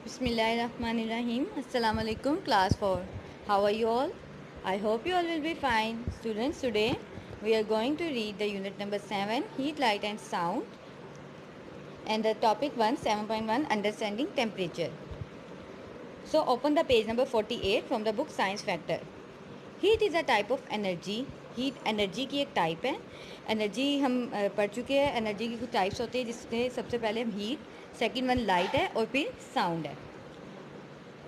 Bismillahirrahmanirrahim. Assalamu alaikum, class 4. How are you all? I hope you all will be fine. Students, today we are going to read the unit number 7, Heat, Light and Sound, and the topic 1, 7.1, Understanding Temperature. So, open the page number 48 from the book Science Factor. Heat is a type of energy. Heat energy की एक type है. Energy हम पढ़ चुके हैं. Energy की कुछ types होती है जिसमें सबसे पहले हीट, सेकंड वन लाइट है और फिर साउंड है.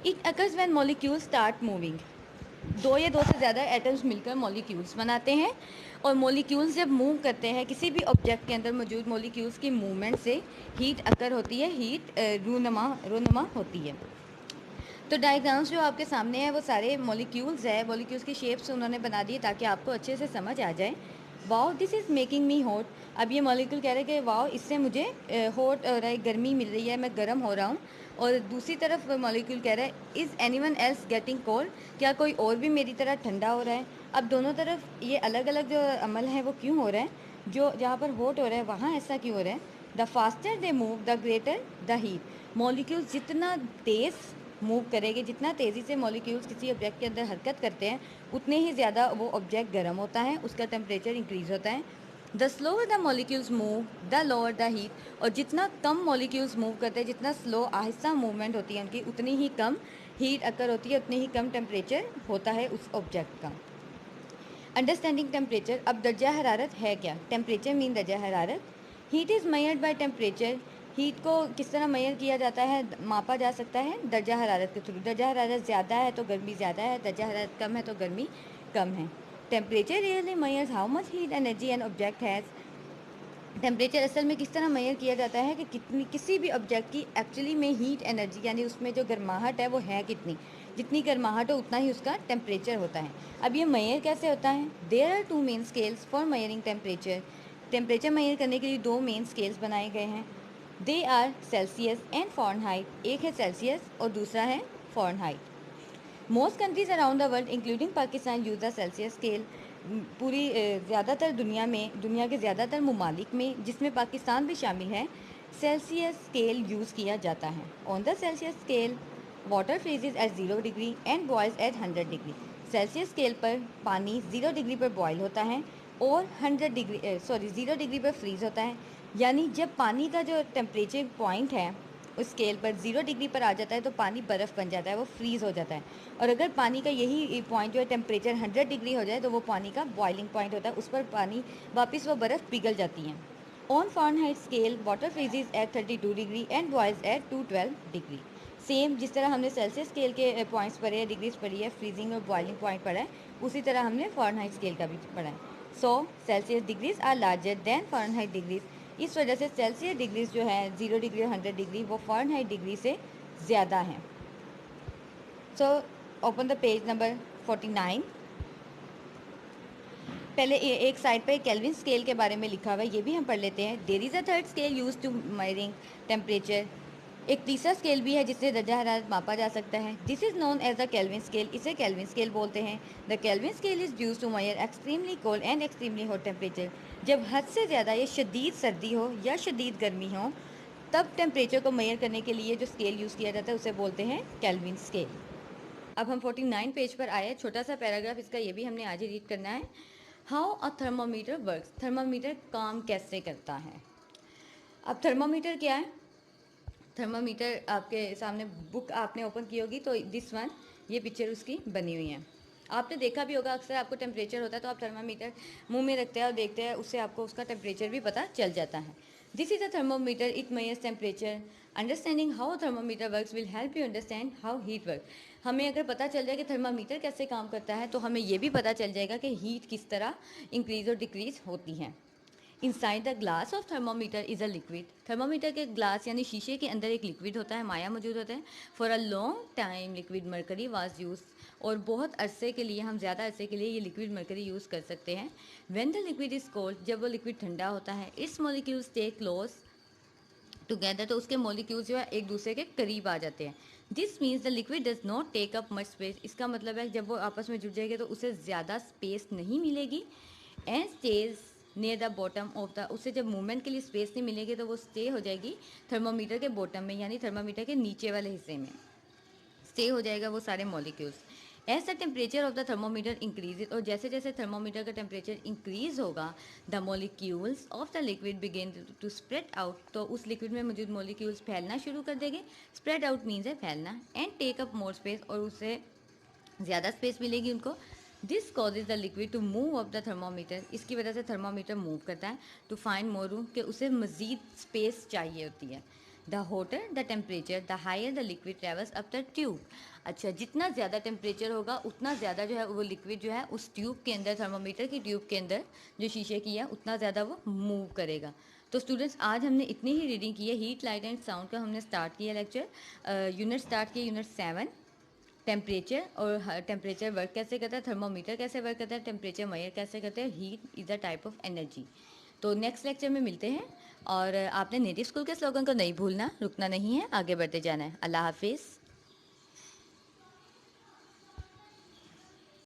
It occurs when molecules start moving. दो या दो से ज़्यादा एटम्स मिलकर मॉलिक्यूल्स बनाते हैं और मॉलिक्यूल्स जब मूव करते हैं किसी भी ऑब्जेक्ट के अंदर मौजूद मॉलिक्यूल्स की मूवमेंट से हीट अकर होती है. हीट रूनुमा होती है. तो डायग्राम्स जो आपके सामने है वो सारे मॉलिक्यूल्स है. मॉलिक्यूल्स की शेप्स उन्होंने बना दी ताकि आपको अच्छे से समझ आ जाए. Wow this is making me hot. अब ये मॉलिक्यूल कह रहे हैं कि वाओ इससे मुझे हॉट हो रहा है, गर्मी मिल रही है, मैं गर्म हो रहा हूँ. और दूसरी तरफ मॉलिक्यूल कह रहा है is anyone else getting cold. क्या कोई और भी मेरी तरह ठंडा हो रहा है. अब दोनों तरफ ये अलग अलग जो अमल है वो क्यों हो रहा है. जो जहाँ पर हॉट हो रहा है वहाँ ऐसा क्यों हो रहा है. The faster they move the greater the heat. Molecules जितना तेज़ मूव करेंगे, जितना तेज़ी से मॉलिक्यूल्स किसी ऑब्जेक्ट के अंदर हरकत करते हैं उतने ही ज़्यादा वो ऑब्जेक्ट गर्म होता है, उसका टेम्परेचर इंक्रीज़ होता है. The slower the molecules move the lower the heat. और जितना कम मॉलिक्यूल्स मूव करते हैं, जितना स्लो आहिस्ता मूवमेंट होती है उनकी, उतनी ही कम हीट अकर होती है, उतनी ही कम टेम्परेचर होता है उस ऑब्जेक्ट का. Understanding temperature. अब दर्जा हरारत है क्या. टेम्परेचर मीन दर्जा हरारत. Heat is measured by temperature. Heat को किस तरह मेजर किया जाता है, मापा जा सकता है दर्जा हरारत के थ्रू. दर्जा हरारत ज़्यादा है तो गर्मी ज़्यादा है, दर्जा हरारत कम है तो गर्मी कम है. Temperature really measures how much heat energy an object has. Temperature असल में किस तरह मेजर किया जाता है कि कितनी किसी भी ऑब्जेक्ट की एक्चुअली में हीट एनर्जी यानी उसमें जो गर्माहट है वो है कितनी. जितनी गर्माहट हो उतना ही उसका टेम्परेचर होता है. अब ये मेजर कैसे होता है. There are two main scales for measuring temperature. Temperature measure करने के लिए दो मेन स्केल्स बनाए गए हैं. They are Celsius and Fahrenheit. एक है सेल्सियस और दूसरा है Fahrenheit. Most countries around the world including Pakistan use the Celsius scale. पूरी ज़्यादातर दुनिया में, दुनिया के ज़्यादातर ममालिक में जिसमें पाकिस्तान भी शामिल है, सेल्सियस स्केल यूज़ किया जाता है. On the Celsius scale water freezes at 0 degree and boils at 100 degree. Celsius scale पर पानी 0 डिग्री पर बॉयल होता है और 0 डिग्री पर फ्रीज़ होता है. यानी जब पानी का जो टेम्परेचर पॉइंट है उस स्केल पर 0 डिग्री पर आ जाता है तो पानी बर्फ़ बन जाता है, वो फ्रीज़ हो जाता है. और अगर पानी का यही पॉइंट जो है टेम्परेचर 100 डिग्री हो जाए तो वो पानी का बॉइलिंग पॉइंट होता है, उस पर पानी वापस वो बर्फ़ पिघल जाती है. On Fahrenheit scale water freezes at 32 degree and boils at 212 degree. Same जिस तरह हमने सेल्सियस स्केल के पॉइंट्स पढ़े हैं, डिग्रीज पढ़ी है, फ्रीजिंग और बॉइलिंग पॉइंट पढ़ा है, उसी तरह हमने फ़ारेनहाइट स्केल का भी पढ़ा है. So Celsius degrees are larger than Fahrenheit degrees. इस वजह से सेल्सियस डिग्रीज जो है 0 डिग्री और 100 डिग्री वो फ़ारेनहाइट डिग्री से ज़्यादा हैं. So open the page number 49. पहले एक साइड पे केल्विन स्केल के बारे में लिखा हुआ है, ये भी हम पढ़ लेते हैं. There is a third scale use to measuring temperature. एक तीसरा स्केल भी है जिससे दर्जा हरारत मापा जा सकता है. This is known as the Kelvin scale. इसे केल्विन स्केल बोलते हैं. The Kelvin scale is use to measure extremely cold and extremely hot temperature. जब हद से ज़्यादा या शदीद सर्दी हो या शदीद गर्मी हो तब टेम्परेचर को मेजर करने के लिए जो स्केल यूज़ किया जाता है उसे बोलते हैं केल्विन स्केल. अब हम 49 पेज पर आए. छोटा सा पैराग्राफ इसका ये भी हमने आज ही रीड करना है. How a thermometer works. Thermometer काम कैसे करता है. अब थर्मामीटर क्या है. थर्मामीटर आपके सामने बुक आपने ओपन की होगी तो दिस वन, ये पिक्चर उसकी बनी हुई है. आपने देखा भी होगा अक्सर आपको टेम्परेचर होता है तो आप थर्मामीटर मुंह में रखते हैं और देखते हैं, उससे आपको उसका टेम्परेचर भी पता चल जाता है. This is a thermometer. It measures temperature. Understanding how thermometer works will help you understand how heat work. हमें अगर पता चल जाए कि थर्मामीटर कैसे काम करता है तो हमें ये भी पता चल जाएगा कि हीट किस तरह इंक्रीज़ और डिक्रीज़ होती है. Inside the glass of thermometer is a liquid. Thermometer के ग्लास यानी शीशे के अंदर एक लिक्विड होता है, माया मौजूद होता है. For a long time liquid mercury was use. और बहुत अरसे के लिए, हम ज़्यादा अरसे के लिए ये लिक्विड मरकरी यूज़ कर सकते हैं. When the liquid is cold, जब वो लिक्विड ठंडा होता है, it's molecules stay close together, तो उसके मॉलिक्यूल्स जो है एक दूसरे के करीब आ जाते हैं. This means the liquid does not take up much space. इसका मतलब है जब वो आपस में जुड़ जाएंगे तो उसे ज़्यादा स्पेस नहीं मिलेगी. And stage near the bottom of the, उससे जब मूवमेंट के लिए स्पेस नहीं मिलेगी तो वो स्टे हो जाएगी थर्मोमीटर के बॉटम में, यानी थर्मोमीटर के नीचे वाले हिस्से में स्टे हो जाएगा वो सारे molecules. As the temperature of the thermometer increase, और जैसे जैसे थर्मोमीटर का टेम्परेचर इंक्रीज होगा the molecules of the liquid begin to spread out, तो उस लिक्विड में मौजूद मॉलिक्यूल्स फैलना शुरू कर देंगे। स्प्रेड आउट मीन्स है फैलना, and take up more space, और उससे ज़्यादा स्पेस मिलेगी उनको। This causes the liquid to move up the thermometer, इसकी वजह से थर्मोमीटर मूव करता है टू फाइंड मोर रूम, कि उसे मज़ीद स्पेस चाहिए होती है। The hotter the temperature the higher the liquid travels up the tube. अच्छा, जितना ज़्यादा टेम्परेचर होगा उतना ज़्यादा जो है वो लिक्विड जो है उस ट्यूब के अंदर, थर्मोमीटर की ट्यूब के अंदर जो शीशे की है, उतना ज़्यादा वो मूव करेगा। तो स्टूडेंट्स, आज हमने इतनी ही रीडिंग की है। हीट, लाइट एंड साउंड का हमने स्टार्ट किया लेक्चर। यूनिट स्टार्ट किया यूनिट 7, टेम्परेचर, और टेम्परेचर वर्क कैसे करता है, थर्मोमीटर कैसे वर्क करता है, टेम्परेचर मेजर कैसे करते हैं, heat is a type of energy. तो नेक्स्ट लेक्चर में मिलते हैं, और आपने नेटिव स्कूल के स्लोगन को नहीं भूलना, रुकना नहीं है, आगे बढ़ते जाना है। अल्लाह हाफिज़।